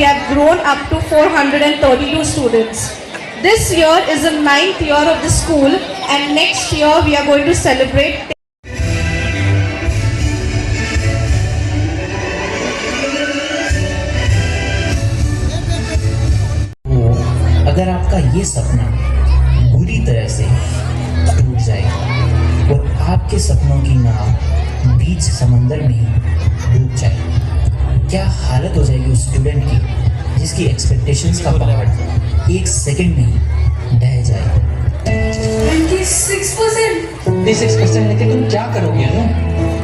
we have grown up to 432 students. This year is the 9th year of the school, and next year we are going to celebrate. अगर आपका ये सपना बुरी तरह से टूट जाए और आपके सपनों की नाव बीच समंदर में ही डूब जाए, क्या हालत हो जाएगी उस स्टूडेंट की जिसकी एक्सपेक्टेशंस का पहाड़ एक सेकंड में ही ढह जाए। 26% लेके तुम क्या करोगे अनु?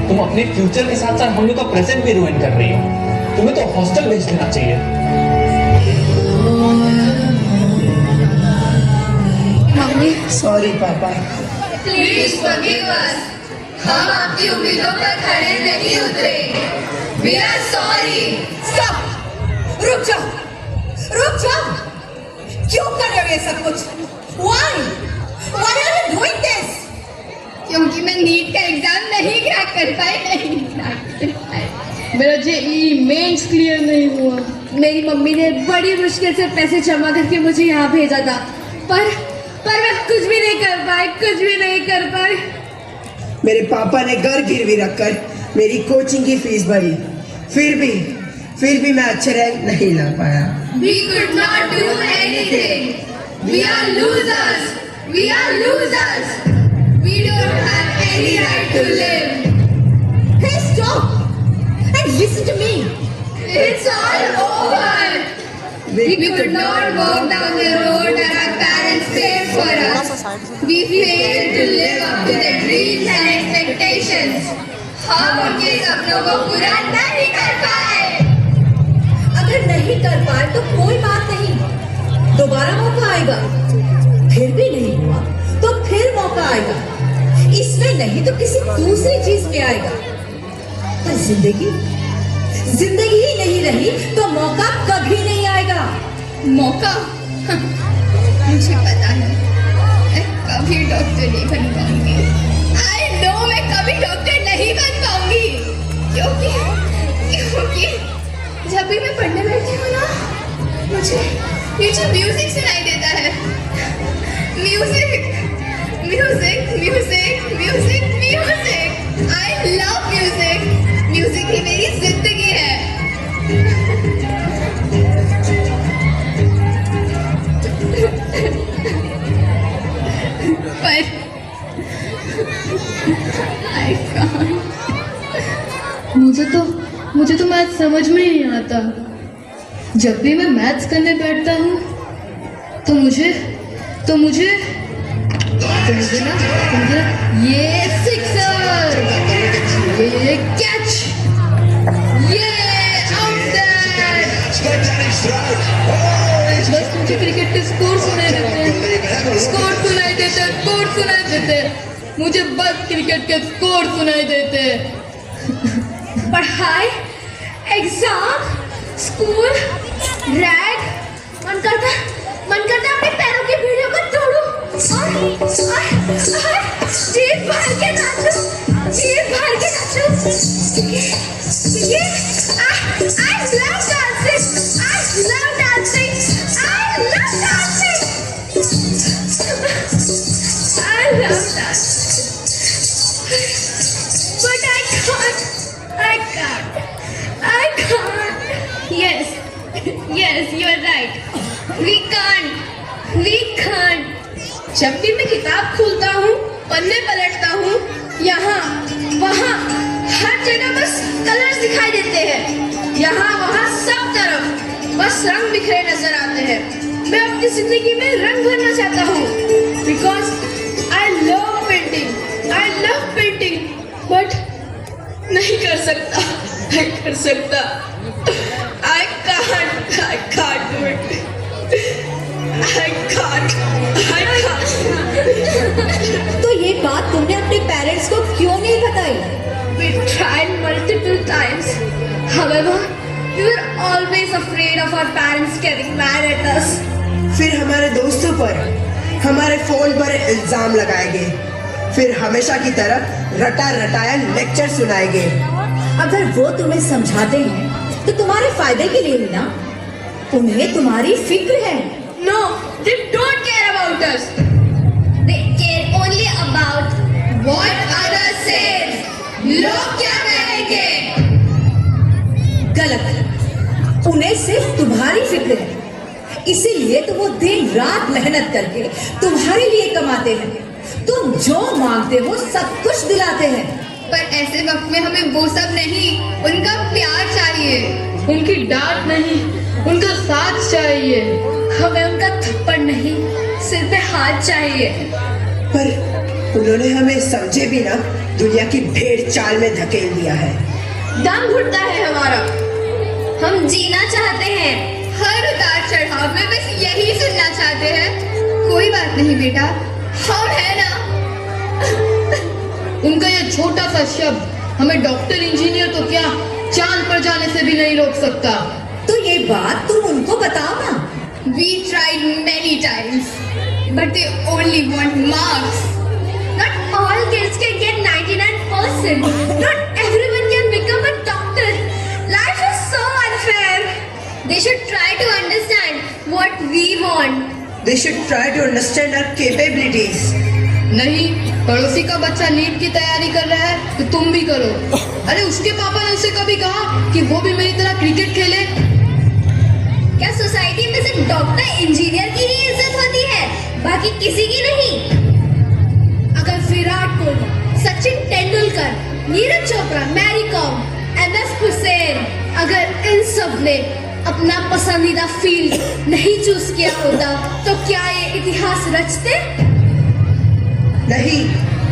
तुम अपने फ्यूचर के साथ साथ हम लोग का प्रेजेंट भी रुइन कर रही हो। तुम्हें तो हॉस्टल भेज देना चाहिए। सॉरी पापा। प्लीज फॉरगिव अस। हम आपकी उम्मीदों पर खड़े नहीं उतरे। We are sorry. स्टॉप, रुक जाओ, रुक जाओ। क्यों कर रहे हो ये सब कुछ? Why? Why are you doing this? क्योंकि मैं नीट का एग्जाम नहीं क्रैक कर पाई, मेरा जेईई मेंस क्लियर नहीं हुआ। मेरी मम्मी ने बड़ी मुश्किल से पैसे जमा करके मुझे यहाँ भेजा था, पर मैं कुछ भी नहीं कर पाई। मेरे पापा ने घर गिरवी रखकर मेरी कोचिंग की फीस भरी, फिर भी मैं अच्छे रैंक नहीं ला पाया। We could not do anything. We are losers. We don't have any right to live. Hey, stop and listen to me. It's all over. We could not walk down the road that our parents paid for us. We failed to live up to their dreams and expectations. हम उनके सपनों को पूरा नहीं कर पाए। अगर नहीं कर पाए तो कोई बात नहीं, दोबारा मौका आएगा। फिर भी नहीं हुआ तो फिर मौका आएगा। इसमें नहीं तो किसी दूसरी चीज में आएगा। पर जिंदगी ही नहीं रही तो मौका कभी नहीं आएगा। मौका? मुझे पता है, मैं कभी डॉक्टर नहीं बन पाऊंगी। I know मैं कभी डॉक्टर नहीं बन पाऊंगी, क्योंकि जब भी मैं पढ़ने बैठती हूँ ना, मुझे म्यूजिक सुनाई देता है। Music. I love music. Music ही मेरी जिंदगी है। पर I can't. मुझे तो मैथ समझ में ही नहीं आता। जब भी मैं मैथ्स करने बैठता हूँ तो मुझे ना ये सिक्सर, ये कैच, ये आउटसाइड, बस मुझे क्रिकेट के स्कोर सुनाई देते। मुझे बस क्रिकेट के स्कोर सुनाई देते। पढ़ाई, एग्जाम, स्कूल, रैग, मन करता अपने पैरों की बीड़ियों को तोड़ूं और जीभ भर के नाचूं। I love dancing. But I can't. Yes, you are right. We can't. जब भी मैं किताब खोलता हूँ, पन्ने पलटता हूँ, यहाँ वहाँ हर जगह बस कलर्स दिखाई देते हैं। यहाँ वहाँ सब तरफ बस रंग बिखरे नजर आते हैं। मैं अपनी जिंदगी में रंग भरना चाहता हूँ, because I love painting, but नहीं कर सकता। I can't do it. I can't. तो ये बात तुमने अपने पेरेंट्स को क्यों नहीं बताई? We tried multiple times. However, we were always afraid of our parents getting mad at us. फिर हमारे दोस्तों पर, हमारे फोन पर इल्जाम लगाए गए, फिर हमेशा की तरह रटाया लेक्चर सुनाए गए। अगर वो तुम्हें समझाते हैं तो तुम्हारे फायदे के लिए ही ना। उन्हें तुम्हारी फिक्र है। No, they don't care about us. They care only about what others say. लोग क्या कहेंगे? गलत। उन्हें सिर्फ तुम्हारी फिक्र है, इसीलिए तो वो दिन रात मेहनत करके तुम्हारे लिए कमाते हैं। तुम जो मांगते हो सब कुछ दिलाते हैं। पर ऐसे वक्त में हमें वो सब नहीं, उनका प्यार चाहिए। उनकी डांट नहीं, उनका साथ चाहिए। हमें उनका थप्पड़ नहीं, सिर पे हाथ चाहिए। पर उन्होंने हमें समझे भी ना दुनिया की भेड़ चाल में धकेल दिया है। दम घुटता है हमारा। हम जीना चाहते हैं, हर उतार चढ़ाव में बस यही सुनना चाहते हैं। कोई बात नहीं बेटा, हम है ना। उनका ये छोटा सा शब्द हमें डॉक्टर इंजीनियर तो क्या चांद पर जाने से भी नहीं रोक सकता। तो ये बात तुम उनको बताओ ना। We tried many times, but they only want marks. Not all kids can get 99%. Not everyone can become a doctor. Life is so unfair. They should try to understand what we want. They should try to understand our capabilities. नहीं, पड़ोसी का बच्चा NEET की तैयारी कर रहा है तो तुम भी करो। अरे उसके पापा ने उसे कभी कहा कि वो भी मेरी तरह क्रिकेट खेले? क्या सोसाइटी में सिर्फ डॉक्टर इंजीनियर की ही इज्जत होती है, बाकी किसी की नहीं? अगर विराट कोहली, सचिन तेंदुलकर, नीरज चोपड़ा, मैरी कॉम, MS हुसैन, अगर इन सब ने अपना पसंदीदा फील्ड नहीं चूज किया होता तो क्या ये इतिहास रचते? नहीं,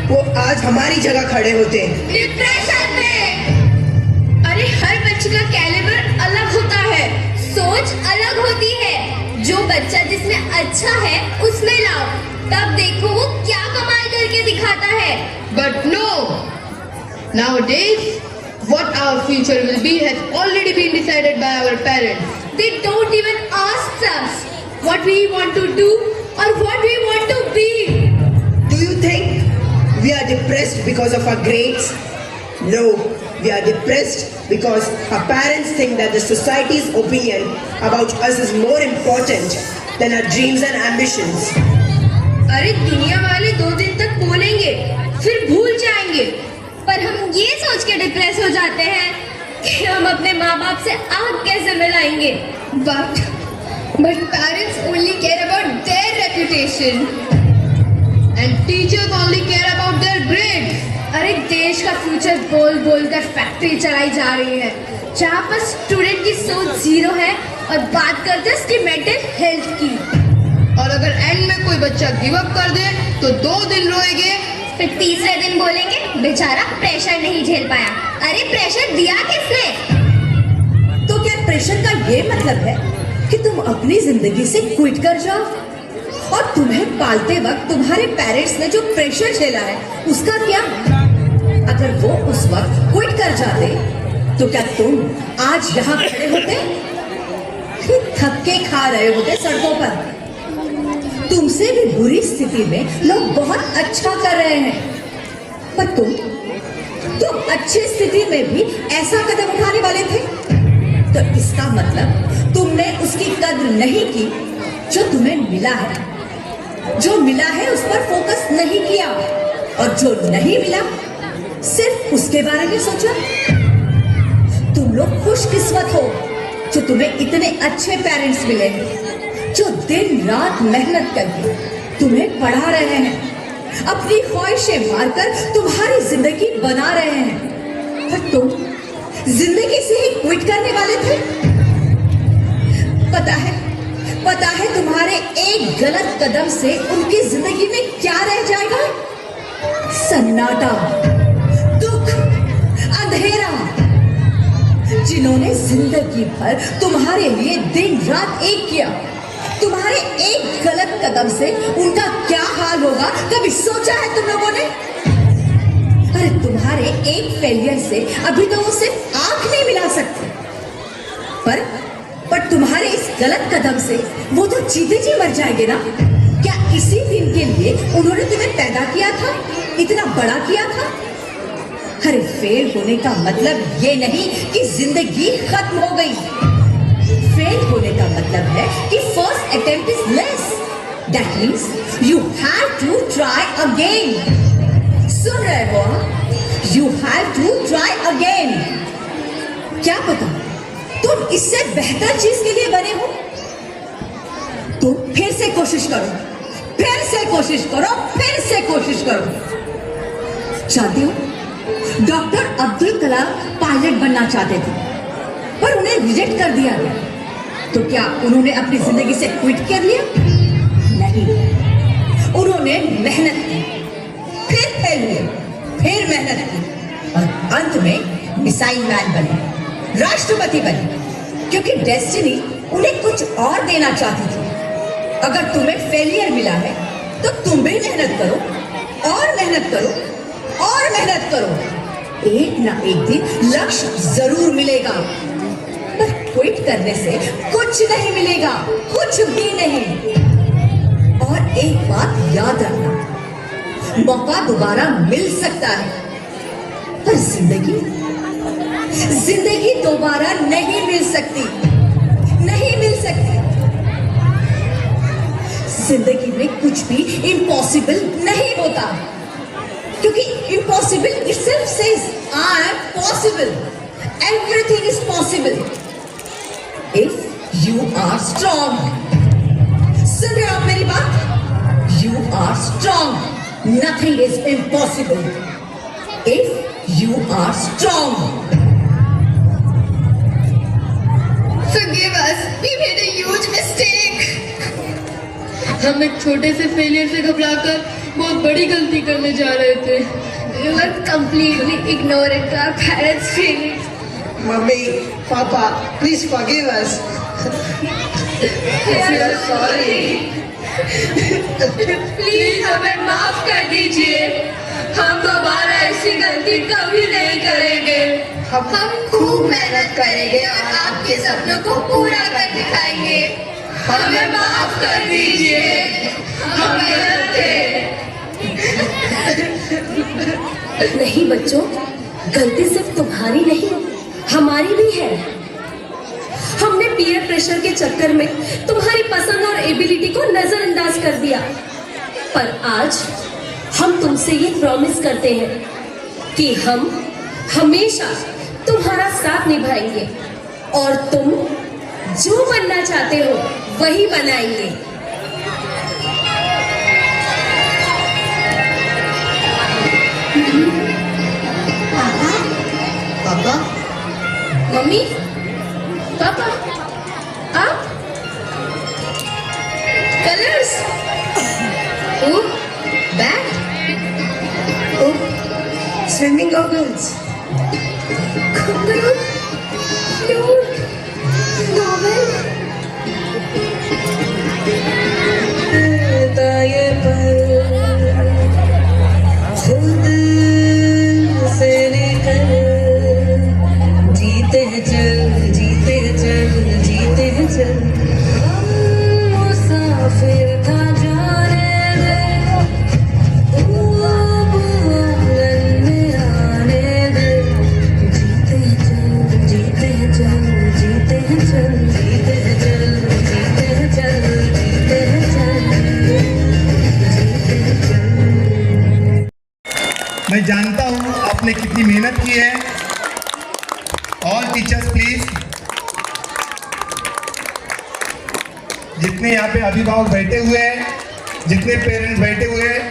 वो आज हमारी जगह खड़े होते। डिप्रेशन में। अरे हर बच्चे का कैलिबर अलग होता है, सोच अलग होती है। जो बच्चा जिसमें अच्छा है उसमें लाओ, तब देखो वो क्या कमाल करके दिखाता है। But no, nowadays what our future will be has already been decided by our parents. They don't even ask us what we want to do or what we want to be. Do you think we are depressed because of our grades? No, we are depressed because our parents think that the society's opinion about us is more important than our dreams and ambitions. अरे दुनिया वाले 2 दिन तक बोलेंगे, फिर भूल जाएंगे, पर हम ये सोच के डिप्रेस हो जाते हैं कि हम अपने माँ बाप से आग कैसे मिलाएंगे। But parents only care about their reputation. And teachers only care about their grades. अरे देश का फ्यूचर बोल बोल कर फैक्ट्री चलाई जा रही है, जहाँ पर स्टूडेंट की सोच 0 है और बात करते हैं उसकी मेंटल हेल्थ की। और अगर एंड में कोई बच्चा गिव अप कर दे तो 2 दिन रोएंगे, फिर तीसरे दिन बोलेंगे बेचारा प्रेशर नहीं झेल पाया। अरे प्रेशर दिया किसने? तो क्या प्रेशर का ये मतलब है कि तुम अपनी जिंदगी से क्विट कर जाओ? और तुम्हें पालते वक्त तुम्हारे पेरेंट्स ने जो प्रेशर झेला है उसका क्या? अगर वो उस वक्त क्विट कर जाते तो क्या तुम आज यहाँ खड़े होते? थक्के खा रहे होते सड़कों पर। तुमसे भी बुरी स्थिति में लोग बहुत अच्छा कर रहे हैं, पर तुम अच्छी स्थिति में भी ऐसा कदम उठाने वाले थे। तो इसका मतलब तुमने उसकी कद्र नहीं की जो तुम्हें मिला है। जो मिला है उस पर फोकस नहीं किया, और जो नहीं मिला सिर्फ उसके बारे में सोचा। तुम लोग खुशकिस्मत हो जो तुम्हें इतने अच्छे पेरेंट्स मिले हैं, जो दिन रात मेहनत करके तुम्हें पढ़ा रहे हैं, अपनी ख्वाहिशें मारकर तुम्हारी जिंदगी बना रहे हैं। पर तुम जिंदगी से ही क्विट करने वाले थे। पता है तुम्हारे एक गलत कदम से उनकी जिंदगी में क्या रह जाएगा? सन्नाटा, दुख, अंधेरा। जिन्होंने जिंदगी भर तुम्हारे लिए दिन रात एक किया, तुम्हारे एक गलत कदम से उनका क्या हाल होगा कभी सोचा है तुम लोगों ने? अरे तुम्हारे एक फेलियर से अभी तो वो सिर्फ आंख नहीं मिला सकते, पर तुम्हारे इस गलत कदम से वो तो जीते जी मर जाएंगे ना। क्या इसी दिन के लिए उन्होंने तुम्हें पैदा किया था, इतना बड़ा किया था? अरे फेल होने का मतलब ये नहीं कि जिंदगी खत्म हो गई। फेल होने का मतलब मतलब है कि first attempt is less, that means you have to try again. सुन रहे हो आप? You have to try again. क्या पता तुम इससे बेहतर चीज के लिए बने हो, तो फिर से कोशिश करो, फिर से कोशिश करो, फिर से कोशिश करो। जानते हो, डॉक्टर अब्दुल कलाम पायलट बनना चाहते थे, पर उन्हें रिजेक्ट कर दिया गया। तो क्या उन्होंने अपनी जिंदगी से क्विट कर लिया? नहीं, उन्होंने मेहनत की, फिर फेल हुए, फिर मेहनत की और अंत में मिसाइल मैन बने, राष्ट्रपति बने, क्योंकि डेस्टिनी उन्हें कुछ और देना चाहती थी। अगर तुम्हें फेलियर मिला है तो तुम भी मेहनत करो और मेहनत करो और मेहनत करो। एक ना एक दिन लक्ष्य जरूर मिलेगा, पर क्विट करने से कुछ नहीं मिलेगा, कुछ भी नहीं। और एक बात याद रखना, मौका दोबारा मिल सकता है, पर जिंदगी दोबारा नहीं मिल सकती, नहीं मिल सकती। जिंदगी में कुछ भी इम्पॉसिबल नहीं होता, क्योंकि impossible itself says I am possible. Everything is possible if you are strong. सुन रहे हो आप मेरी बात? You are strong. Nothing is impossible if you are strong. Forgive us, we made a huge mistake. हम एक छोटे से फेलियर से घबराकर बहुत बड़ी गलती करने जा रहे थे। We were completely ignorant to our parents' feelings. Mummy, Papa, please forgive us. We are sorry. Please हमें माफ कर दीजिए, हम दोबारा ऐसी गलती कभी नहीं करेंगे। हम खूब मेहनत करेंगे और आपके सपनों को पूरा कर दिखाएंगे। हमें माफ कर दीजिए, हम गलत थे। नहीं बच्चों, गलती सिर्फ तुम्हारी नहीं, हमारी भी है। हमने पीयर प्रेशर के चक्कर में तुम्हारी पसंद और एबिलिटी को नजरअंदाज कर दिया, पर आज हम तुमसे ये प्रॉमिस करते हैं कि हम हमेशा तुम्हारा साथ निभाएंगे और तुम जो बनना चाहते हो वही बनाएंगे। Papa, मम्मी, पापा, आप कलर्स, ओ बैग, oh, swimming goggles. कपड़ा, फ्लूट, नॉवेल। ये पल खुद से निकल, जीते हैं चल, जीते हैं चल, जीते हैं चल। हम मुसाफिर था जाने दे, तू अब आंगन में आने दे। जीते हैं चल, जीते हैं चल, जीते हैं चल, जीते हैं चल, जीते हैं चल, जीते हैं चल, जीते हैं चल। मैं जानता हूं आपने कितनी मेहनत की है। ऑल टीचर्स प्लीज, जितने यहाँ पे अभिभावक बैठे हुए हैं, जितने पेरेंट्स बैठे हुए हैं,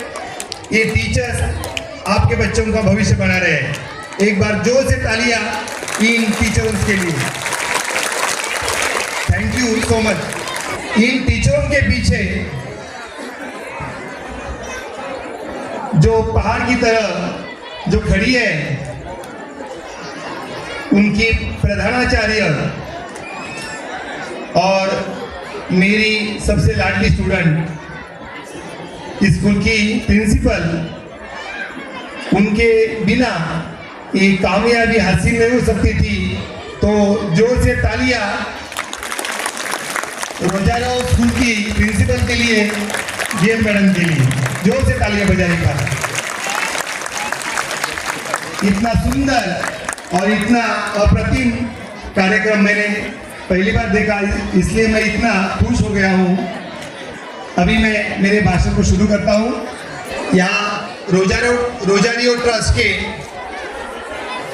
ये टीचर्स आपके बच्चों का भविष्य बना रहे हैं। एक बार जोर से तालियां इन टीचर्स के लिए। Thank you so much. इन टीचरों के पीछे जो पहाड़ की तरह जो खड़ी है, उनकी प्रधानाचार्य और मेरी सबसे लाडली स्टूडेंट, स्कूल की प्रिंसिपल, उनके बिना ये कामयाबी हासिल नहीं हो सकती थी। तो जोर से तालियां रोजाना स्कूल की प्रिंसिपल के लिए, जेएम मैडम के लिए जोर से तालियां बजाने का। इतना सुंदर और इतना अप्रतिम कार्यक्रम मैंने पहली बार देखा, इसलिए मैं इतना खुश हो गया हूँ। अभी मैं मेरे भाषण को शुरू करता हूँ। यहाँ रोजारियो ट्रस्ट के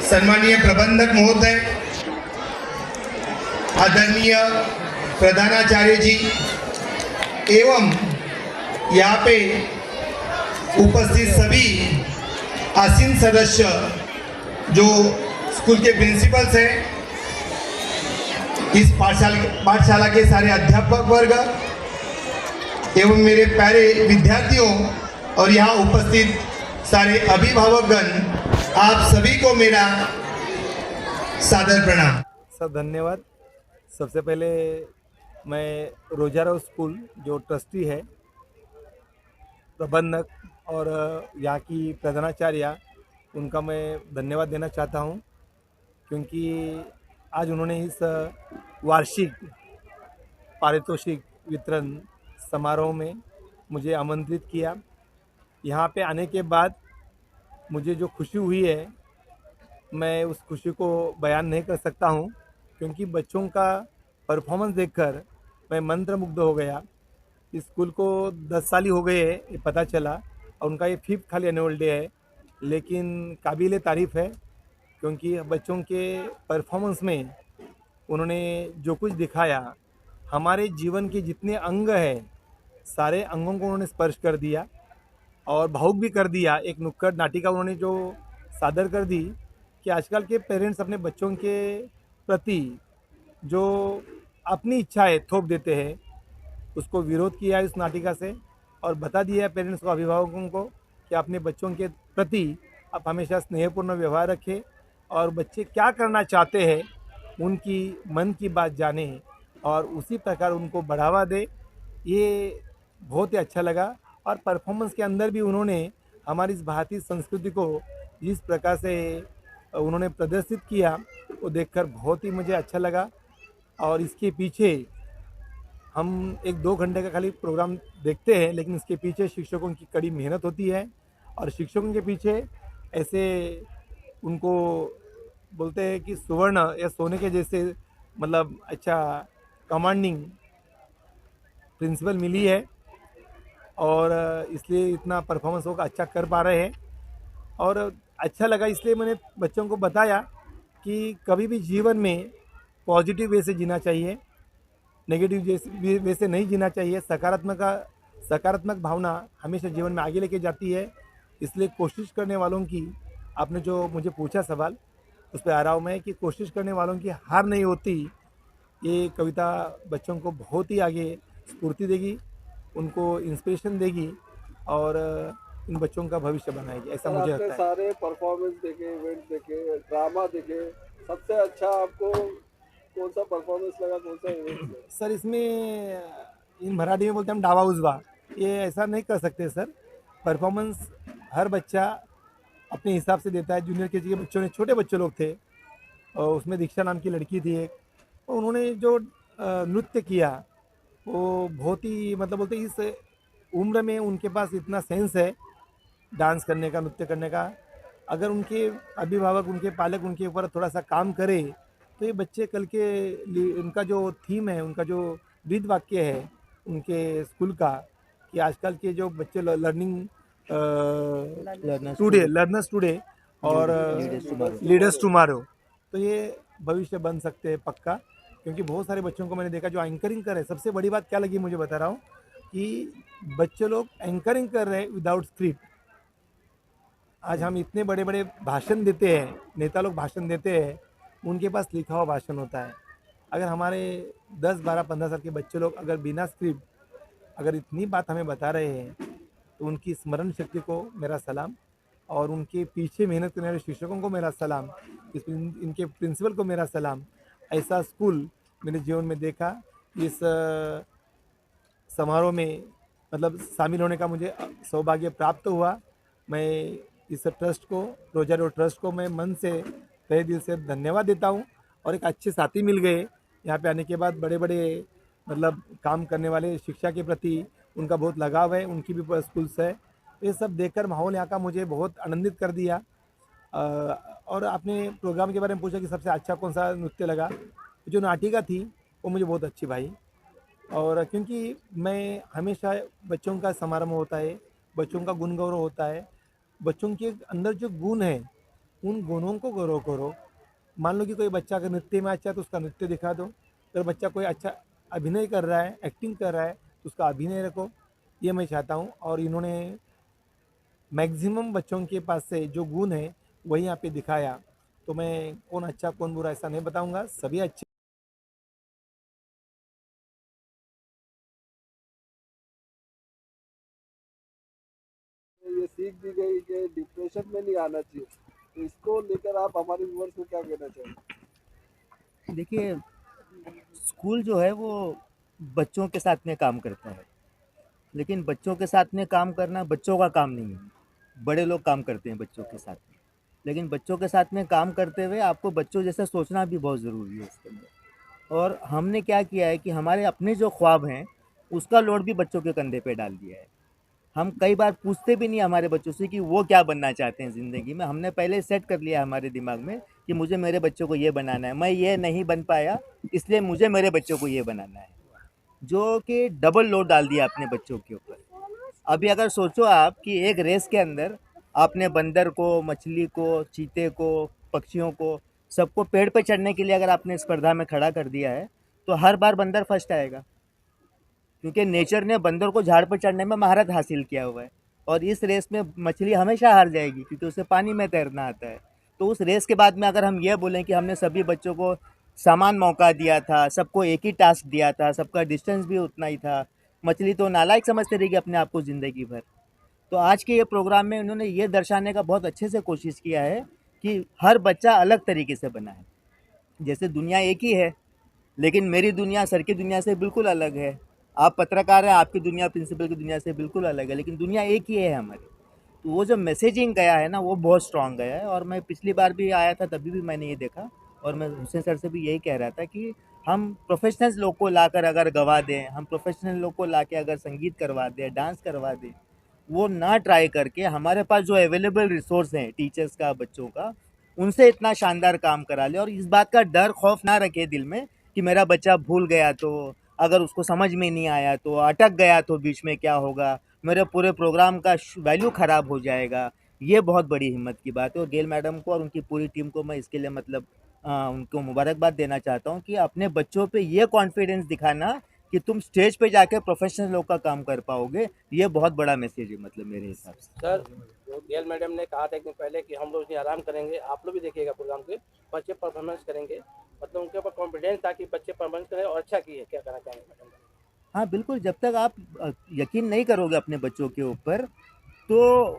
सम्मानीय प्रबंधक महोदय, आदरणीय प्रधानाचार्य जी एवं यहाँ पे उपस्थित सभी आसीन सदस्य, जो स्कूल के प्रिंसिपल्स हैं, इस पाठशाला के सारे अध्यापक वर्ग एवं मेरे प्यारे विद्यार्थियों और यहाँ उपस्थित सारे अभिभावकगण, आप सभी को मेरा सादर प्रणाम। सर धन्यवाद। सबसे पहले मैं रोजारो स्कूल जो ट्रस्टी है, प्रबंधक और यहाँ की प्रधानाचार्य, उनका मैं धन्यवाद देना चाहता हूँ, क्योंकि आज उन्होंने इस वार्षिक पारितोषिक वितरण समारोह में मुझे आमंत्रित किया। यहाँ पे आने के बाद मुझे जो खुशी हुई है, मैं उस खुशी को बयान नहीं कर सकता हूँ, क्योंकि बच्चों का परफॉर्मेंस देखकर मैं मंत्रमुग्ध हो गया। इस स्कूल को 10 साल ही हो गए हैं, ये पता चला, और उनका ये 5th खाली एनुअल डे है, लेकिन काबिल तारीफ़ है, क्योंकि बच्चों के परफॉर्मेंस में उन्होंने जो कुछ दिखाया, हमारे जीवन के जितने अंग हैं सारे अंगों को उन्होंने स्पर्श कर दिया और भावुक भी कर दिया। एक नुक्कड़ नाटिका उन्होंने जो सादर कर दी कि आजकल के पेरेंट्स अपने बच्चों के प्रति जो अपनी इच्छाएं थोप देते हैं, उसको विरोध किया है उस नाटिका से, और बता दिया है पेरेंट्स को, अभिभावकों को, कि अपने बच्चों के प्रति आप हमेशा स्नेहपूर्ण व्यवहार रखें और बच्चे क्या करना चाहते हैं उनकी मन की बात जाने और उसी प्रकार उनको बढ़ावा दे। ये बहुत ही अच्छा लगा। और परफॉर्मेंस के अंदर भी उन्होंने हमारी इस भारतीय संस्कृति को जिस प्रकार से उन्होंने प्रदर्शित किया, वो देखकर बहुत ही मुझे अच्छा लगा। और इसके पीछे हम 1-2 घंटे का खाली प्रोग्राम देखते हैं, लेकिन इसके पीछे शिक्षकों की कड़ी मेहनत होती है, और शिक्षकों के पीछे ऐसे उनको बोलते हैं कि सुवर्ण या सोने के जैसे मतलब अच्छा कमांडिंग प्रिंसिपल मिली है, और इसलिए इतना परफॉर्मेंस वो अच्छा कर पा रहे हैं। और अच्छा लगा, इसलिए मैंने बच्चों को बताया कि कभी भी जीवन में पॉजिटिव वे से जीना चाहिए, नेगेटिव वे से नहीं जीना चाहिए। सकारात्मक भावना हमेशा जीवन में आगे लेके जाती है। इसलिए कोशिश करने वालों की, आपने जो मुझे पूछा सवाल, उस पर आ रहा हूँ मैं कि कोशिश करने वालों की हार नहीं होती। ये कविता बच्चों को बहुत ही आगे स्फूर्ति देगी, उनको इंस्पिरेशन देगी और इन बच्चों का भविष्य बनाएगी, ऐसा मुझे लगता है। सारे परफॉर्मेंस देखे, इवेंट देखे, ड्रामा देखे, सबसे अच्छा आपको कौन सा परफॉर्मेंस लगा, कौन सा इवेंट लगा? सर इसमें इन मराठी में बोलते हैं हम डावा उजवा, ये ऐसा नहीं कर सकते सर। परफॉर्मेंस हर बच्चा अपने हिसाब से देता है। जूनियर केजी के बच्चों ने, छोटे बच्चे लोग थे, और उसमें दीक्षा नाम की लड़की थी एक, तो उन्होंने जो नृत्य किया वो बहुत ही मतलब बोलते इस उम्र में उनके पास इतना सेंस है डांस करने का, नृत्य करने का। अगर उनके अभिभावक, उनके पालक उनके ऊपर थोड़ा सा काम करे तो ये बच्चे कल के लिए, उनका जो थीम है, उनका जो ब्रीद वाक्य है उनके स्कूल का, कि आजकल के जो बच्चे लर्नर्स टुडे और लीडर्स टुमारो, तो ये भविष्य बन सकते हैं पक्का। क्योंकि बहुत सारे बच्चों को मैंने देखा जो एंकरिंग कर रहे हैं। सबसे बड़ी बात क्या लगी मुझे, बता रहा हूँ, कि बच्चे लोग एंकरिंग कर रहे हैं विदाउट स्क्रिप्ट। आज हम इतने बड़े बड़े भाषण देते हैं, नेता लोग भाषण देते हैं, उनके पास लिखा हुआ भाषण होता है। अगर हमारे 10, 12, 15 साल के बच्चे लोग अगर बिना स्क्रिप्ट अगर इतनी बात हमें बता रहे हैं, तो उनकी स्मरण शक्ति को मेरा सलाम, और उनके पीछे मेहनत करने वाले शिक्षकों को मेरा सलाम, इनके प्रिंसिपल को मेरा सलाम। ऐसा स्कूल मैंने जीवन में देखा। इस समारोह में मतलब शामिल होने का मुझे सौभाग्य प्राप्त हुआ। मैं इस ट्रस्ट को, रोजारियो ट्रस्ट को मैं मन से, तहे दिल से धन्यवाद देता हूँ। और एक अच्छे साथी मिल गए यहाँ पे आने के बाद, बड़े बड़े मतलब काम करने वाले, शिक्षा के प्रति उनका बहुत लगाव है, उनकी भी स्कूल से है। ये सब देखकर माहौल यहाँ का मुझे बहुत आनंदित कर दिया। और आपने प्रोग्राम के बारे में पूछा कि सबसे अच्छा कौन सा नृत्य लगा। जो नाटिका थी वो मुझे बहुत अच्छी भाई। और क्योंकि मैं हमेशा बच्चों का समारोह होता है, बच्चों का गुण गौरव होता है, बच्चों के अंदर जो गुण है उन गुणों को गौरव करो। मान लो कि कोई बच्चा अगर नृत्य में अच्छा है तो उसका नृत्य दिखा दो, अगर बच्चा कोई अच्छा अभिनय कर रहा है, एक्टिंग कर रहा है तो उसका अभिनय रखो। ये मैं चाहता हूँ और इन्होंने मैक्सिमम बच्चों के पास से जो गुण है वही यहाँ पे दिखाया। तो मैं कौन अच्छा कौन बुरा ऐसा नहीं बताऊंगा, सभी अच्छे। ये सीख दी गई कि डिप्रेशन में नहीं आना चाहिए, तो इसको लेकर आप हमारे व्यूअर्स को क्या कहना चाहेंगे? देखिए, स्कूल जो है वो बच्चों के साथ में काम करता है, लेकिन बच्चों के साथ में काम करना बच्चों का काम नहीं है। बड़े लोग काम करते हैं बच्चों के साथ में, लेकिन बच्चों के साथ में काम करते हुए आपको बच्चों जैसा सोचना भी बहुत ज़रूरी है इसके अंदर। और हमने क्या किया है कि हमारे अपने जो ख्वाब हैं उसका लोड भी बच्चों के कंधे पे डाल दिया है। हम कई बार पूछते भी नहीं हमारे बच्चों से कि वो क्या बनना चाहते हैं ज़िंदगी में। हमने पहले सेट कर लिया हमारे दिमाग में कि मुझे मेरे बच्चों को ये बनाना है, मैं ये नहीं बन पाया इसलिए मुझे मेरे बच्चों को ये बनाना है, जो कि डबल लोड डाल दिया अपने बच्चों के ऊपर। अभी अगर सोचो आप कि एक रेस के अंदर आपने बंदर को, मछली को, चीते को, पक्षियों को, सबको पेड़ पे चढ़ने के लिए अगर आपने स्पर्धा में खड़ा कर दिया है तो हर बार बंदर फर्स्ट आएगा, क्योंकि नेचर ने बंदर को झाड़ पर चढ़ने में महारत हासिल किया हुआ है। और इस रेस में मछली हमेशा हार जाएगी क्योंकि उसे पानी में तैरना आता है। तो उस रेस के बाद में अगर हम ये बोलें कि हमने सभी बच्चों को समान मौका दिया था, सबको एक ही टास्क दिया था, सबका डिस्टेंस भी उतना ही था, मछली तो नालायक समझते रहेगी अपने आप को ज़िंदगी भर। तो आज के ये प्रोग्राम में उन्होंने ये दर्शाने का बहुत अच्छे से कोशिश किया है कि हर बच्चा अलग तरीके से बना है। जैसे दुनिया एक ही है, लेकिन मेरी दुनिया सर की दुनिया से बिल्कुल अलग है। आप पत्रकार हैं, आपकी दुनिया प्रिंसिपल की दुनिया से बिल्कुल अलग है, लेकिन दुनिया एक ही है हमारी। तो वो जो मैसेजिंग गया है ना, वो बहुत स्ट्रॉन्ग गया है। और मैं पिछली बार भी आया था तभी भी मैंने ये देखा, और मैं हुसैन सर से भी यही कह रहा था कि हम प्रोफेशनल्स लोग को लाकर अगर गवा दें, हम प्रोफेशनल लोग को ला के अगर संगीत करवा दें, डांस करवा दें, वो ना ट्राई करके हमारे पास जो अवेलेबल रिसोर्स हैं टीचर्स का, बच्चों का, उनसे इतना शानदार काम करा ले। और इस बात का डर खौफ ना रखे दिल में कि मेरा बच्चा भूल गया तो, अगर उसको समझ में नहीं आया तो, अटक गया तो बीच में क्या होगा, मेरे पूरे प्रोग्राम का वैल्यू ख़राब हो जाएगा। ये बहुत बड़ी हिम्मत की बात है और गेल मैडम को और उनकी पूरी टीम को मैं इसके लिए मतलब उनको मुबारकबाद देना चाहता हूँ कि अपने बच्चों पे ये कॉन्फिडेंस दिखाना कि तुम स्टेज पे जाके प्रोफेशनल लोग का काम कर पाओगे, ये बहुत बड़ा मैसेज है मतलब मेरे हिसाब से। सर, जो गेल मैडम ने कहा था एक दिन पहले कि हम लोग इसमें आराम करेंगे, आप लोग भी देखिएगा प्रोग्राम के, बच्चे परफॉर्मेंस करेंगे, मतलब उनके ऊपर कॉन्फिडेंस था कि बच्चे परफॉर्मेंस करें और अच्छा किए। क्या कहना चाहेंगे मैडम? हाँ बिल्कुल, जब तक आप यकीन नहीं करोगे अपने बच्चों के ऊपर तो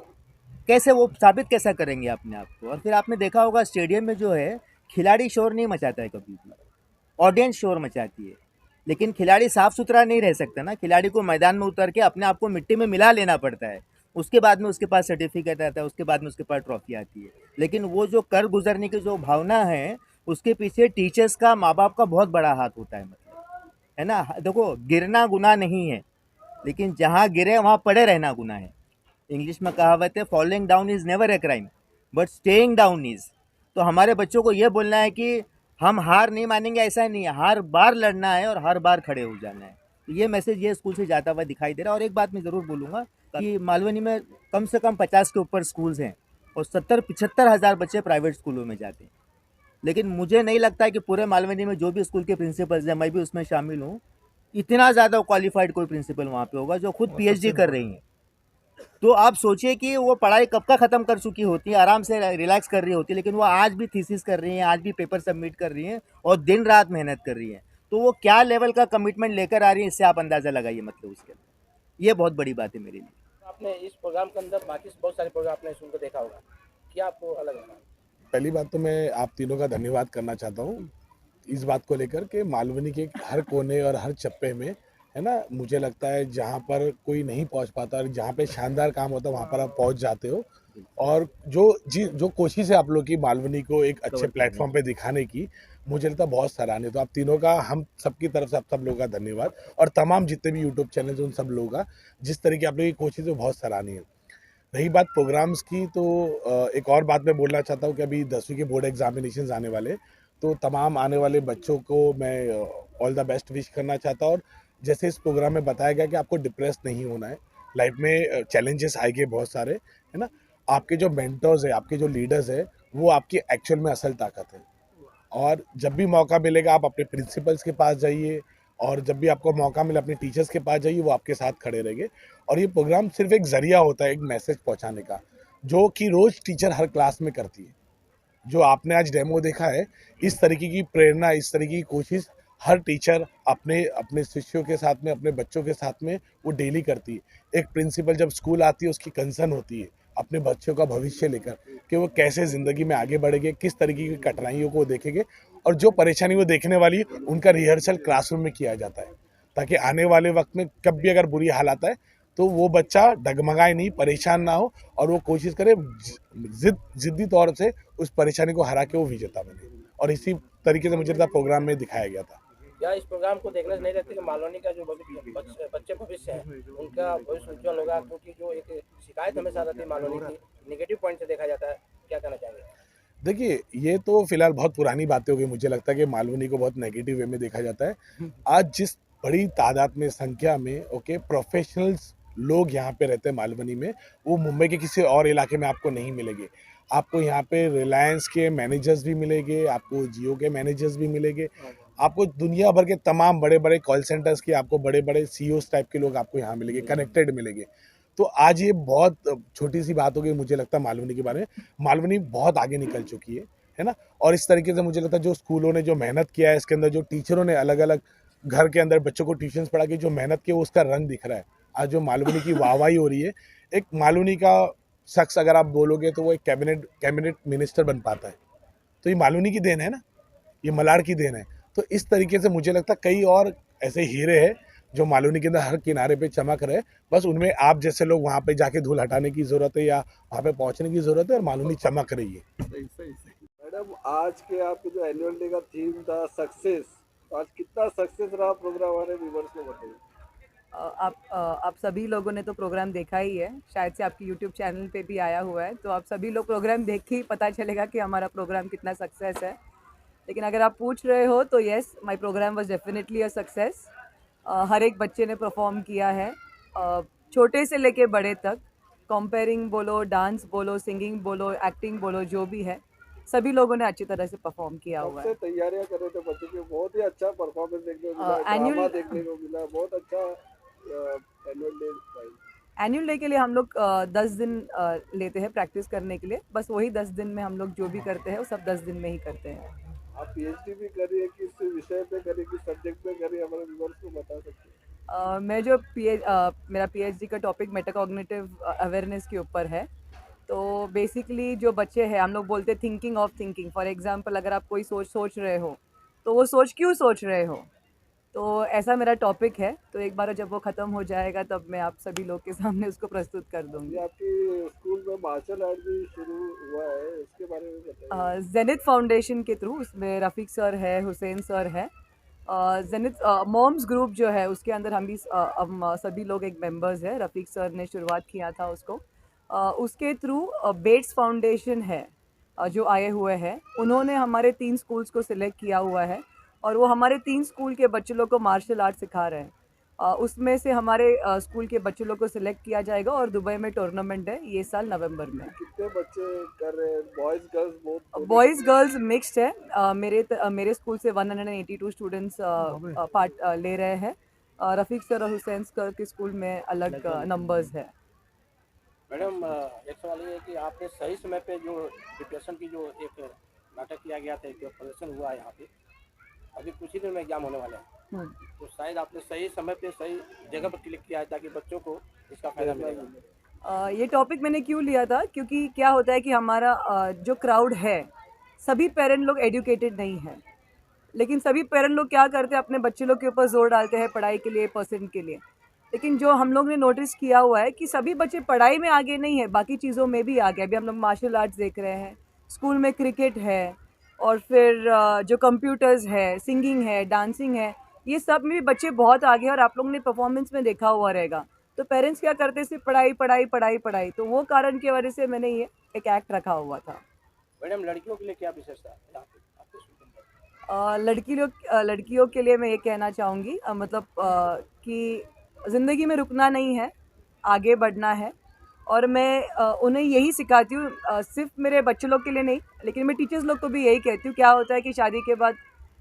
कैसे वो साबित कैसा करेंगे अपने आप को। और फिर आपने देखा होगा स्टेडियम में जो है खिलाड़ी शोर नहीं मचाता है कभी भी, ऑडियंस शोर मचाती है। लेकिन खिलाड़ी साफ सुथरा नहीं रह सकता ना, खिलाड़ी को मैदान में उतर के अपने आप को मिट्टी में मिला लेना पड़ता है, उसके बाद में उसके पास सर्टिफिकेट आता है, उसके बाद में उसके पास ट्रॉफी आती है। लेकिन वो जो कर गुजरने की जो भावना है उसके पीछे टीचर्स का, माँ बाप का बहुत बड़ा हाथ होता है, मतलब है ना। देखो, गिरना गुनाह नहीं है, लेकिन जहाँ गिरे वहाँ पड़े रहना गुनाह है। इंग्लिश में कहावत है, falling down is never a crime but staying down is. तो हमारे बच्चों को ये बोलना है कि हम हार नहीं मानेंगे, ऐसा नहीं है, हर बार लड़ना है और हर बार खड़े हो जाना है। तो ये मैसेज ये स्कूल से जाता हुआ दिखाई दे रहा है। और एक बात मैं ज़रूर बोलूँगा कि मालवनी में कम से कम 50 के ऊपर स्कूल्स हैं और 70-75 हज़ार बच्चे प्राइवेट स्कूलों में जाते हैं। लेकिन मुझे नहीं लगता है कि पूरे मालवनी में जो भी स्कूल के प्रिंसिपल्स हैं, मैं भी उसमें शामिल हूँ, इतना ज़्यादा क्वालिफाइड कोई प्रिंसिपल वहाँ पे होगा जो खुद PhD कर रही हैं। तो आप सोचिए कि वो पढ़ाई कब का ख़त्म कर चुकी होती है, आराम से रिलैक्स कर रही होती है, लेकिन वो आज भी थीसिस कर रही हैं, आज भी पेपर सबमिट कर रही हैं और दिन रात मेहनत कर रही हैं। तो वो क्या लेवल का कमिटमेंट लेकर आ रही है, इससे आप अंदाज़ा लगाइए। मतलब उसके अंदर ये बहुत बड़ी बात है मेरे लिए। आपने इस प्रोग्राम के अंदर बाकी बहुत सारे प्रोग्राम आपने सुनकर देखा होगा, क्या आपको अलग लगा? पहली बात तो मैं आप तीनों का धन्यवाद करना चाहता हूँ इस बात को लेकर के मालवनी के हर कोने और हर चप्पे में, है ना, मुझे लगता है जहाँ पर कोई नहीं पहुँच पाता और जहाँ पे शानदार काम होता है वहाँ पर आप पहुँच जाते हो। और जो कोशिश है आप लोग की मालवनी को एक अच्छे प्लेटफॉर्म पे दिखाने की, मुझे लगता है बहुत सराहनीय। तो आप तीनों का, हम सबकी तरफ से आप सब लोगों का धन्यवाद, और तमाम जितने भी यूट्यूब चैनल हैं उन सब लोगों का, जिस तरीके आप लोगों की कोशिश है बहुत सराहनीय है। रही बात प्रोग्राम्स की, तो एक और बात मैं बोलना चाहता हूँ कि अभी 10वीं के बोर्ड एग्जामिनेशन आने वाले, तो तमाम आने वाले बच्चों को मैं ऑल द बेस्ट विश करना चाहता हूँ। और जैसे इस प्रोग्राम में बताया गया कि आपको डिप्रेस नहीं होना है, लाइफ में चैलेंजेस आएंगे बहुत सारे, है ना। आपके जो मेंटर्स है, आपके जो लीडर्स है, वो आपकी एक्चुअल में असल ताकत है। और जब भी मौका मिलेगा आप अपने प्रिंसिपल्स के पास जाइए, और जब भी आपको मौका मिले अपने टीचर्स के पास जाइए, वो आपके साथ खड़े रहेंगे। और ये प्रोग्राम सिर्फ एक जरिया होता है एक मैसेज पहुंचाने का, जो कि रोज टीचर हर क्लास में करती है। जो आपने आज डेमो देखा है, इस तरीके की प्रेरणा, इस तरीके की कोशिश हर टीचर अपने अपने शिष्यों के साथ में, अपने बच्चों के साथ में वो डेली करती है। एक प्रिंसिपल जब स्कूल आती है, उसकी कंसर्न होती है अपने बच्चों का भविष्य लेकर, कि वो कैसे ज़िंदगी में आगे बढ़ेंगे, किस तरीके की कठिनाइयों को देखेंगे, और जो परेशानी वो देखने वाली है उनका रिहर्सल क्लासरूम में किया जाता है, ताकि आने वाले वक्त में कब भी अगर बुरी हालात आए तो वो बच्चा डगमगाए नहीं, परेशान ना हो, और वो कोशिश करे जिद्दी तौर से उस परेशानी को हरा के वो विजेता बने। और इसी तरीके से मुझे लगता है प्रोग्राम में दिखाया गया था। या इस प्रोग्राम को देखने से नहीं रहते कि मालवनी का जो बच्चे भविष्य है उनका भविष्य उज्जवल होगा, क्योंकि जो एक शिकायत हमेशा रहती है मालवनी की, नेगेटिव पॉइंट से देखा जाता है, क्या कहना चाहेंगे? देखिए, ये तो फिलहाल बहुत पुरानी बातें हो गई। मुझे लगता है कि मालवनी को बहुत नेगेटिव वे में देखा जाता है। आज जिस बड़ी तादाद में, संख्या में प्रोफेशनल्स लोग यहाँ पे रहते हैं मालवनी में, वो मुंबई के किसी और इलाके में आपको नहीं मिलेंगे। आपको यहाँ पे रिलायंस के मैनेजर्स भी मिलेंगे, आपको जियो के मैनेजर्स भी मिलेंगे, आपको दुनिया भर के तमाम बड़े बड़े कॉल सेंटर्स के, आपको बड़े बड़े सीईओस टाइप के लोग आपको यहाँ मिलेंगे, कनेक्टेड मिलेंगे। तो आज ये बहुत छोटी सी बात हो गई मुझे लगता है मालवनी के बारे में। मालवनी बहुत आगे निकल चुकी है ना। और इस तरीके से मुझे लगता है जो स्कूलों ने जो मेहनत किया है, इसके अंदर जो टीचरों ने अलग अलग घर के अंदर बच्चों को ट्यूशन पढ़ा के जो मेहनत की, उसका रंग दिख रहा है। आज जो मालवनी की वाहवाही हो रही है, एक मालवनी का शख्स अगर आप बोलोगे तो वो एक कैबिनेट मिनिस्टर बन पाता है, तो ये मालवनी की देन है ना, ये मलाड की देन है। तो इस तरीके से मुझे लगता है कई और ऐसे हीरे हैं जो मालवनी के अंदर हर किनारे पे चमक रहे, बस उनमें आप जैसे लोग वहाँ पे जाके धूल हटाने की ज़रूरत है, या वहाँ पे पहुँचने की ज़रूरत है, और मालवनी चमक रही है। मैडम, आज के आपके जो एनुअल डे का थीम था सक्सेस, तो आज कितना सक्सेस रहा प्रोग्राम, हमारे व्यूअर्स को बताइए। आप सभी लोगों ने तो प्रोग्राम देखा ही है, शायद से आपकी यूट्यूब चैनल पे भी आया हुआ है, तो आप सभी लोग प्रोग्राम देख के ही पता चलेगा कि हमारा प्रोग्राम कितना सक्सेस है। लेकिन अगर आप पूछ रहे हो तो yes, my program was definitely a success. हर एक बच्चे ने परफॉर्म किया है, छोटे से लेके बड़े तक। कंपेयरिंग बोलो, डांस बोलो, सिंगिंग बोलो, एक्टिंग बोलो, जो भी है, सभी लोगों ने अच्छी तरह से परफॉर्म किया हुआ है। तैयारियां कर रहे थे बच्चों के, बहुत ही अच्छा परफॉर्मेंस देखने को मिला, ड्रामा देखने को मिला, बहुत अच्छा एनुअल डे। एनुअल डे के लिए हम लोग 10 दिन लेते हैं प्रैक्टिस करने के लिए, बस वही 10 दिन में हम लोग जो भी करते हैं वो सब 10 दिन में ही करते हैं। आप पीएचडी भी करिए, किस विषय पे करिए, किस सब्जेक्ट पे करिए, हमारे व्यूअर्स को बता सकते हैं? मैं जो मेरा पीएचडी का टॉपिक मेटाकॉग्निटिव अवेयरनेस के ऊपर है। तो बेसिकली जो बच्चे हैं, हम लोग बोलते हैं thinking of thinking. For example, अगर आप कोई सोच रहे हो तो वो सोच क्यों सोच रहे हो, तो ऐसा मेरा टॉपिक है। तो एक बार जब वो ख़त्म हो जाएगा तब मैं आप सभी लोग के सामने उसको प्रस्तुत कर दूंगी। आपकी स्कूल में मार्शल आर्ट भी शुरू हुआ है, उसके बारे में बताइए। जेनिथ फाउंडेशन के थ्रू, उसमें रफ़ीक सर है, हुसैन सर है। जेनिथ मॉम्स ग्रुप जो है उसके अंदर हम सभी लोग एक मेंबर्स है। रफ़ीक सर ने शुरुआत किया था उसको। उसके थ्रू बेट्स फाउंडेशन है जो आए हुए हैं, उन्होंने हमारे 3 स्कूल्स को सिलेक्ट किया हुआ है, और वो हमारे 3 स्कूल के बच्चे लोग को मार्शल आर्ट सिखा रहे हैं। उसमें से हमारे स्कूल के बच्चे लोग को सिलेक्ट किया जाएगा, और दुबई में टूर्नामेंट है ये साल नवंबर में। कितने बच्चे कर रहे हैं, boys girls both? Boys girls mixed है। मेरे स्कूल से 182 स्टूडेंट्स पार्ट ले रहे हैं। रफ़ीक सर और हुसैन सर के स्कूल में अलग नंबर्स है। मैडम, एक सवाल ये है कि आपने सही समय पे जो डिप्रेशन की जो एक नाटक किया गया था, जो प्रदर्शन हुआ है यहाँ पे, अभी कुछ ही दिन में एग्जाम होने वाले हैं, तो शायद आपने सही समय पे सही जगह पर क्लिक किया है ताकि बच्चों को इसका फायदा मिलेगा। ये टॉपिक मैंने क्यों लिया था, क्योंकि क्या होता है कि हमारा जो क्राउड है, सभी पेरेंट लोग एजुकेटेड नहीं हैं, लेकिन सभी पेरेंट लोग क्या करते हैं, अपने बच्चे लोग के ऊपर जोर डालते हैं पढ़ाई के लिए, परसेंट के लिए। लेकिन जो हम लोग ने नोटिस किया हुआ है कि सभी बच्चे पढ़ाई में आगे नहीं है, बाकी चीज़ों में भी आगे। अभी हम लोग मार्शल आर्ट्स देख रहे हैं, स्कूल में क्रिकेट है, और फिर जो कंप्यूटर्स है, सिंगिंग है, डांसिंग है, ये सब में भी बच्चे बहुत आगे हैं, और आप लोग ने परफॉर्मेंस में देखा हुआ रहेगा। तो पेरेंट्स क्या करते हैं, सिर्फ पढ़ाई पढ़ाई पढ़ाई पढ़ाई। तो वो कारण की वजह से मैंने ये एक एक्ट रखा हुआ था। मैडम, लड़कियों के लिए क्या विशेषता है यहाँ पे आपके स्कूल में? लड़कियों के लिए मैं ये कहना चाहूँगी मतलब कि ज़िंदगी में रुकना नहीं है, आगे बढ़ना है। और मैं उन्हें यही सिखाती हूँ, सिर्फ मेरे बच्चे लोग के लिए नहीं, लेकिन मैं टीचर्स लोग को भी यही कहती हूँ। क्या होता है कि शादी के बाद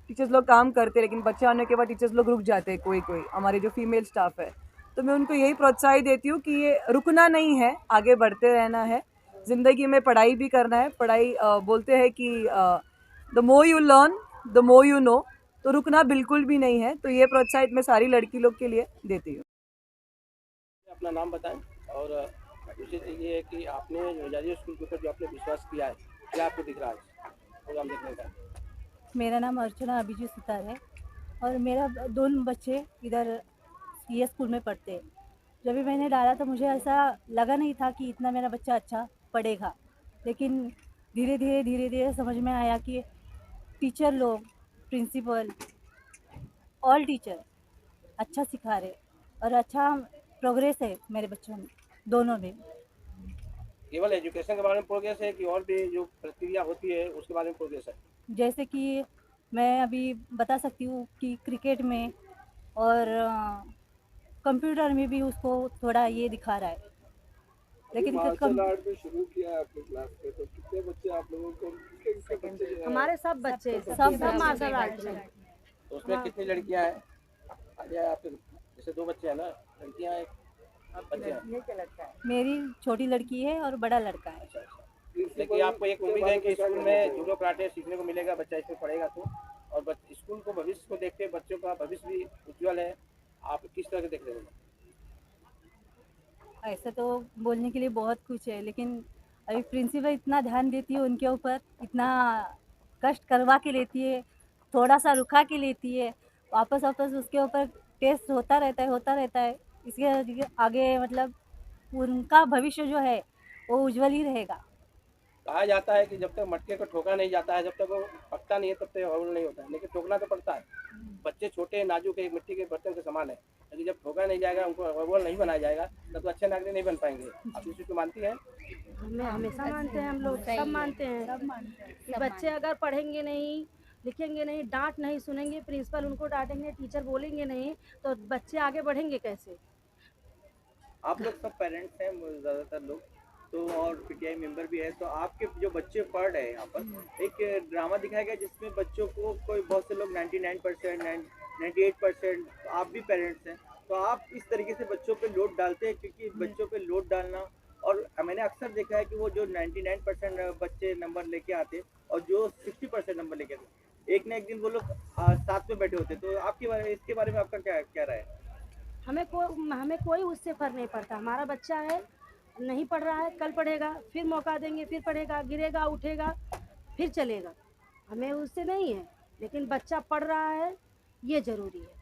टीचर्स लोग काम करते हैं, लेकिन बच्चा होने के बाद टीचर्स लोग रुक जाते हैं, कोई हमारे जो फीमेल स्टाफ है। तो मैं उनको यही प्रोत्साहित देती हूँ कि ये रुकना नहीं है, आगे बढ़ते रहना है। ज़िंदगी में पढ़ाई भी करना है। पढ़ाई बोलते हैं कि the more you learn the more you know, तो रुकना बिल्कुल भी नहीं है। तो ये प्रोत्साहित मैं सारी लड़की लोग के लिए देती हूँ। अपना नाम बताएं और दूसरी चीज़ ये है कि आपने नजारिया स्कूल के ऊपर जो आपने विश्वास किया है, क्या आपको दिख रहा है प्रोग्राम देखने का? मेरा नाम अर्चना अभिजीत सुतार है और मेरा दोनों बच्चे इधर ये स्कूल में पढ़ते हैं। जब भी मैंने डाला तो मुझे ऐसा लगा नहीं था कि इतना मेरा बच्चा अच्छा पढ़ेगा, लेकिन धीरे धीरे समझ में आया कि टीचर लोग, प्रिंसिपल, ऑल टीचर अच्छा सिखा रहे और अच्छा प्रोग्रेस है मेरे बच्चों में, दोनों में। केवल एजुकेशन के बारे में प्रोग्रेस है कि और भी जो प्रक्रिया होती है उसके बारे में प्रोग्रेस है? जैसे कि मैं अभी बता सकती हूँ कि क्रिकेट में और कंप्यूटर में भी उसको थोड़ा ये दिखा रहा है। लेकिन मार्शल आर्ट भी शुरू किया है आपकी क्लास में, तो कितने बच्चे आप लोगों को किसके बच्चे जो है? हमारे सब बच्चे सब मार्शल आर्ट में। तो उसमें कितनी लड़कियां हैं? आगे आपके जैसे 2 बच्चे हैं ना, लड़कियां हैं, बच्चे हैं? मेरी छोटी लड़की है और बड़ा लड़का है। लेकिन आपको एक उम्मीद है कि स्कूल में जूडो कराटे सीखने को मिलेगा, बच्चा इसमें पढ़ेगा तो, और स्कूल को भविष्य को देखते बच्चों का भविष्य भी उज्ज्वल है। आप किस तरह से देख रहे हैं? ऐसा तो बोलने के लिए बहुत कुछ है, लेकिन अभी प्रिंसिपल इतना ध्यान देती है उनके ऊपर, इतना कष्ट करवा के लेती है, थोड़ा सा रुका के लेती है, वापस उसके ऊपर टेस्ट होता रहता है। इसके आगे मतलब उनका भविष्य जो है वो उज्जवल ही रहेगा। कहा जाता है कि जब तक मटके को ठोका नहीं जाता है, जब तक वो पकता नहीं है, तब तक हवल नहीं होता है, लेकिन ठोकना तो पड़ता है। बच्चे छोटे नाजुक एक मिट्टी के बर्तन के समान है, लेकिन जब ठोका नहीं जाएगा, उनको हवल नहीं बनाया जाएगा, तब तो अच्छे नागरिक नहीं बन पाएंगे। आप इस चीज़ को मानती हैं? हमें हमेशा मानते हैं, हम लोग सब मानते हैं कि बच्चे अगर पढ़ेंगे नहीं, लिखेंगे नहीं, डांट नहीं सुनेंगे, प्रिंसिपल उनको डांटेंगे, टीचर बोलेंगे नहीं, तो बच्चे आगे बढ़ेंगे कैसे? आप लोग सब पेरेंट्स हैं ज़्यादातर लोग तो, और पीटीआई मेंबर भी है, तो आपके जो बच्चे पढ़ रहे हैं यहाँ पर एक ड्रामा दिखाया गया जिसमें बच्चों को कोई बहुत से लोग 99%, 98%, आप भी पेरेंट्स हैं, तो आप इस तरीके से बच्चों पे लोड डालते हैं? क्योंकि बच्चों पे लोड डालना, और मैंने अक्सर देखा है कि वो जो 99% बच्चे नंबर लेके आते और जो 60% नंबर लेके आते, एक न एक दिन वो लोग साथ में बैठे होते, तो इसके बारे में आपका क्या राय है? हमें कोई उससे फर्क नहीं पड़ता। हमारा बच्चा है, नहीं पढ़ रहा है, कल पढ़ेगा, फिर मौका देंगे, फिर पढ़ेगा, गिरेगा, उठेगा, फिर चलेगा। हमें उससे नहीं है, लेकिन बच्चा पढ़ रहा है ये ज़रूरी है।